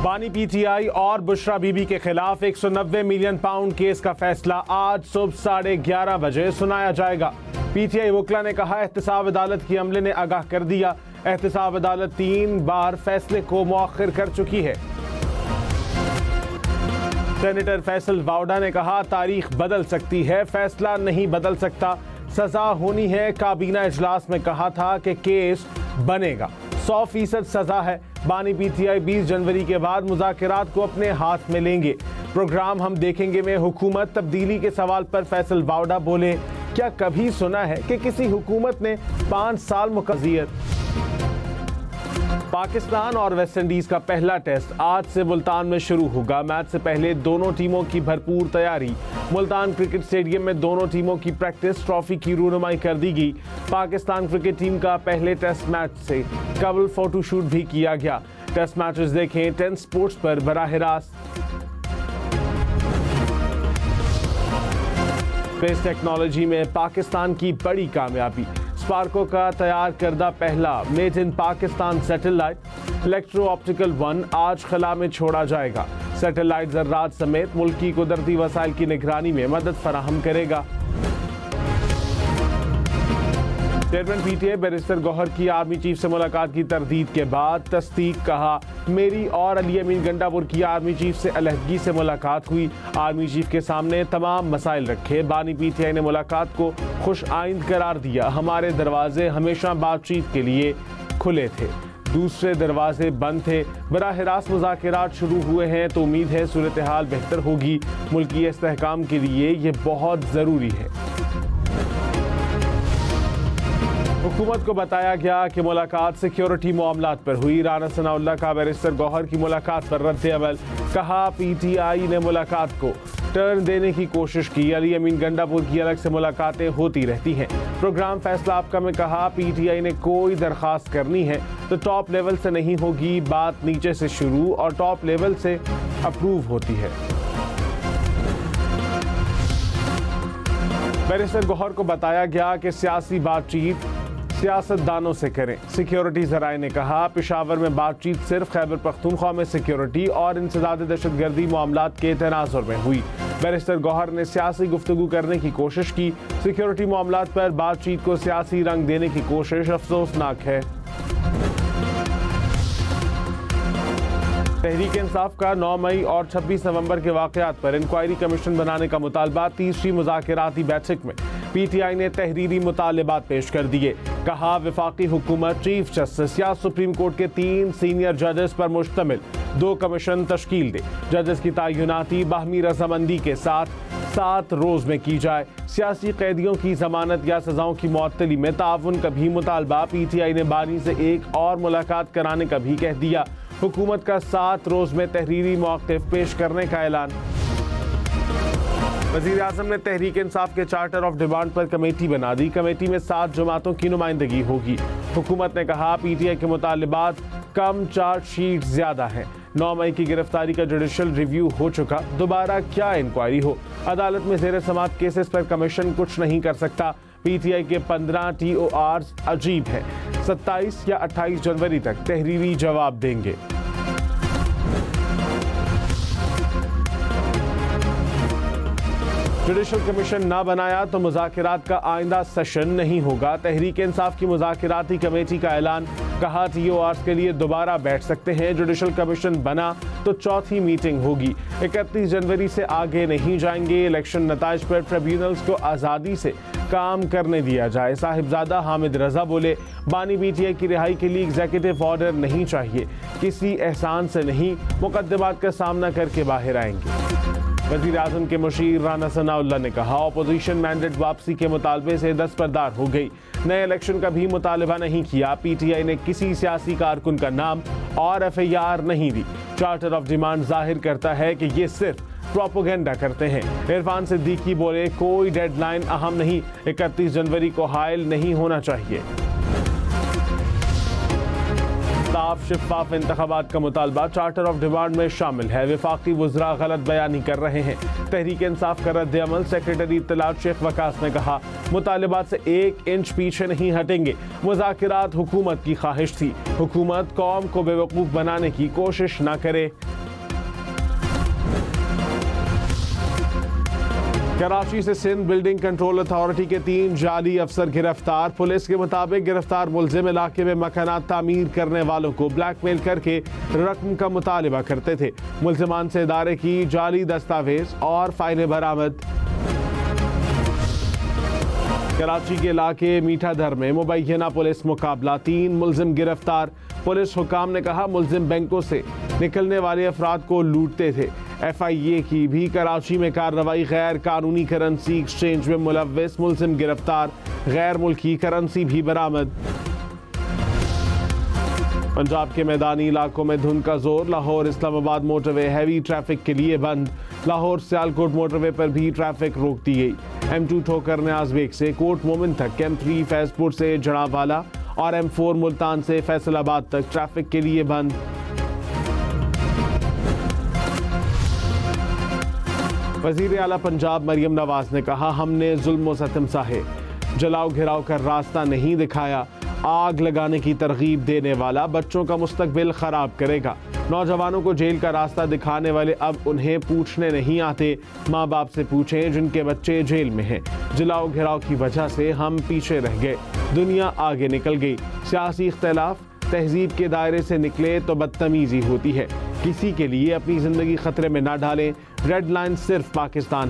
बानी पीटीआई और बुशरा बीबी के खिलाफ 190 मिलियन पाउंड केस का फैसला आज सुबह 11:30 बजे सुनाया जाएगा। पीटीआई वकला ने कहा, एहतसाब अदालत की अमले ने आगाह कर दिया। एहतसाब अदालत 3 बार फैसले को मुअख्खर कर चुकी है। सेनेटर फैसल वाउडा ने कहा, तारीख बदल सकती है, फैसला नहीं बदल सकता। सजा होनी है। काबीना इजलास में कहा था कि केस बनेगा। 100% सजा है। बानी पीटीआई 20 जनवरी के बाद मुज़ाकरात को अपने हाथ में लेंगे। प्रोग्राम हम देखेंगे में हुकूमत तब्दीली के सवाल पर फैसल वाउडा बोले, क्या कभी सुना है कि किसी हुकूमत ने 5 साल मुकर्रियत। पाकिस्तान और वेस्ट इंडीज का पहला टेस्ट आज से मुल्तान में शुरू होगा। मैच से पहले दोनों टीमों की भरपूर तैयारी। मुल्तान क्रिकेट स्टेडियम में दोनों टीमों की प्रैक्टिस ट्रॉफी की रूनुमाई कर दी गई। पाकिस्तान क्रिकेट टीम का पहले टेस्ट मैच से कबल फोटोशूट भी किया गया। टेस्ट मैचेस देखें 10 स्पोर्ट्स पर बराह रास्त। स्पेस टेक्नोलॉजी में पाकिस्तान की बड़ी कामयाबी। स्पार्को का तैयार करदा पहला made in Pakistan satellite electro optical 1 आज खला में छोड़ा जाएगा। सैटेलाइट ज़र्रात समेत मुल्क की कुदरती वसाइल की निगरानी में मदद फराहम करेगा। चेयरमैन पीटीआई बैरिस्टर गौहर की आर्मी चीफ से मुलाकात की तरदीद के बाद तस्दीक। कहा, मेरी और अली अमीन गंडापुर की आर्मी चीफ से अलहदगी से मुलाकात हुई। आर्मी चीफ के सामने तमाम मसाइल रखे। बानी पीटीआई ने मुलाकात को खुश आइंद करार दिया। हमारे दरवाजे हमेशा बातचीत के लिए खुले थे, दूसरे दरवाजे बंद थे। बराह रास्त मुज़ाकरात शुरू हुए हैं तो उम्मीद है सूरत हाल बेहतर होगी। मुल्की इस्तेहकाम के लिए ये बहुत ज़रूरी है। हुकूमत को बताया गया कि मुलाकात सिक्योरिटी मामलात पर हुई। राना सनाउल्लाह का बैरिस्टर गौहर की मुलाकात पर रद्द अमल। कहा, पीटीआई ने मुलाकात को टर्न देने की कोशिश की। अली अमीन गंडापुर की अलग से मुलाकातें होती रहती हैं। प्रोग्राम फैसला आपका में कहा, पीटीआई ने कोई दरखास्त करनी है तो टॉप लेवल से नहीं होगी, बात नीचे से शुरू और टॉप लेवल से अप्रूव होती है। बैरिस्टर गौहर को बताया गया कि सियासी बातचीत सियासतदानों से करें। सिक्योरिटी जराए ने कहा, पेशावर में बातचीत सिर्फ खैबर पख्तूनख्वा में सिक्योरिटी और इंसदाद दहशतगर्दी मामलात के तनाजुर में हुई। बैरिस्टर गौहर ने सियासी गुफ्तगू करने की कोशिश की। सिक्योरिटी मामलात पर बातचीत को सियासी रंग देने की कोशिश अफसोसनाक है। तहरीक इंसाफ का 9 मई और 26 नवंबर के वाक़यात पर इंक्वायरी कमीशन बनाने का मुतालबा। तीसरी मुज़ाकराती बैठक में पीटीआई ने तहरीरी मुतालबात पेश कर दिए। कहा, वफाकी हुकूमत चीफ जस्टिस या सुप्रीम कोर्ट के 3 सीनियर जजेस पर मुश्तमिल 2 कमीशन तश्कील दे। जजेस की तयनाती बाहमी रजामंदी के साथ 7 रोज में की जाए। सियासी कैदियों की जमानत या सजाओं की मुअत्तली में ताउन का भी मुतालबा। पीटीआई ने बानी से एक और मुलाकात कराने का भी कह दिया। हुकूमत का 7 रोज में तहरीरी मौक़िफ़ पेश करने का ऐलान। वज़ीर आज़म ने तहरीक इंसाफ के चार्टर ऑफ डिमांड पर कमेटी बना दी। कमेटी में 7 जमातों की नुमाइंदगी होगी। हुकूमत ने कहा, पीटीआई के मुतालिबात कम, चार्जशीट ज्यादा है। 9 मई की गिरफ्तारी का जुडिशल रिव्यू हो चुका, दोबारा क्या इंक्वायरी हो। अदालत में ज़ेर समाअत केसेस पर कमीशन कुछ नहीं कर सकता। पीटीआई के 15 TORs अजीब है। 27 या 28 जनवरी तक तहरीरी जवाब देंगे। जुडिशल कमीशन ना बनाया तो मुज़ाकरात का आइंदा सेशन नहीं होगा। तहरीक इंसाफ की मुज़ाकराती कमेटी का ऐलान। कहा, TORs के लिए दोबारा बैठ सकते हैं। जुडिशल कमीशन बना तो चौथी मीटिंग होगी। 31 जनवरी से आगे नहीं जाएंगे। इलेक्शन नताइज पर ट्रिब्यूनल्स को आज़ादी से काम करने दिया जाए। साहिबजादा हामिद रजा बोले, बानी पीटीआई की रिहाई के लिए एग्जीक्यूटिव ऑर्डर नहीं चाहिए, किसी एहसान से नहीं, मुकद्दमात का सामना करके बाहर आएंगे। वज़ीर आज़म के मुशीर राना सनाउल्लाह ने कहा, अपोजिशन मैंडेट वापसी के मुतालबे से दस्तबरदार हो गई। नए इलेक्शन का भी मुतालबा नहीं किया। पीटीआई ने किसी सियासी कारकुन का नाम और FIR नहीं दी। चार्टर ऑफ डिमांड जाहिर करता है कि ये सिर्फ प्रोपोगेंडा करते हैं। इरफान सिद्दीकी बोले, कोई डेडलाइन अहम नहीं, 31 जनवरी को हायल नहीं होना चाहिए। साफ शिफाफ इंतखाबात का मुतालबा चार्टर ऑफ डिमांड में शामिल है। वफाकी वज़रा गलत बयानी कर रहे हैं। तहरीक इंसाफ का रद्द अमल। सेक्रेटरी इत्तलात शेख वकास ने कहा, मुतालबात से 1 इंच पीछे नहीं हटेंगे। मुज़ाकिरात हुकूमत की ख्वाहिश थी। हुकूमत कौम को बेवकूफ़ बनाने की कोशिश न करे। कराची से सिंध बिल्डिंग कंट्रोल अथॉरिटी के 3 जाली अफसर गिरफ्तार। पुलिस के मुताबिक गिरफ्तार मुलजिम इलाके में मकानात तामीर करने वालों को ब्लैकमेल करके रकम का मुतालबा करते थे। मुलजिमान से इदारे की जाली दस्तावेज और फाइलें बरामद। कराची के इलाके मीठाधर में मुबैना पुलिस मुकाबला। 3 मुलजिम गिरफ्तार। पुलिस हुकाम ने कहा, मुलजिम बैंकों से निकलने वाले अफराद को लूटते थे। FIA की भी कराची में कार्रवाई। गैर कानूनी करेंसी एक्सचेंज में मुलव्वस मुलजिम गिरफ्तार। गैर मुल्की करेंसी भी बरामद। पंजाब के मैदानी इलाकों में धुंध का जोर। Lahore Islamabad motorway heavy traffic के लिए बंद। लाहौर सियालकोट मोटरवे पर भी ट्रैफिक रोक दी गई। M2 ठोकर न्याज़बेग से कोट मोमिन तक, M3 फैजपुर से जनावाला और M4 मुल्तान से फैसलाबाद तक ट्रैफिक के लिए बंद। वज़ीर आला पंजाब मरियम नवाज ने कहा, हमने जुल्म व सतम सहे, जलाओ घिराव कर रास्ता नहीं दिखाया। आग लगाने की तरगीब देने वाला बच्चों का मुस्तकबिल खराब करेगा। नौजवानों को जेल का रास्ता दिखाने वाले अब उन्हें पूछने नहीं आते। माँ बाप से पूछें जिनके बच्चे जेल में हैं। जलाओ घिराव की वजह से हम पीछे रह गए, दुनिया आगे निकल गई। सियासी इख्तलाफ तहजीब के दायरे से निकले तो बदतमीजी होती है। किसी के लिए अपनी जिंदगी खतरे में ना डालें। रेड लाइन सिर्फ पाकिस्तान है।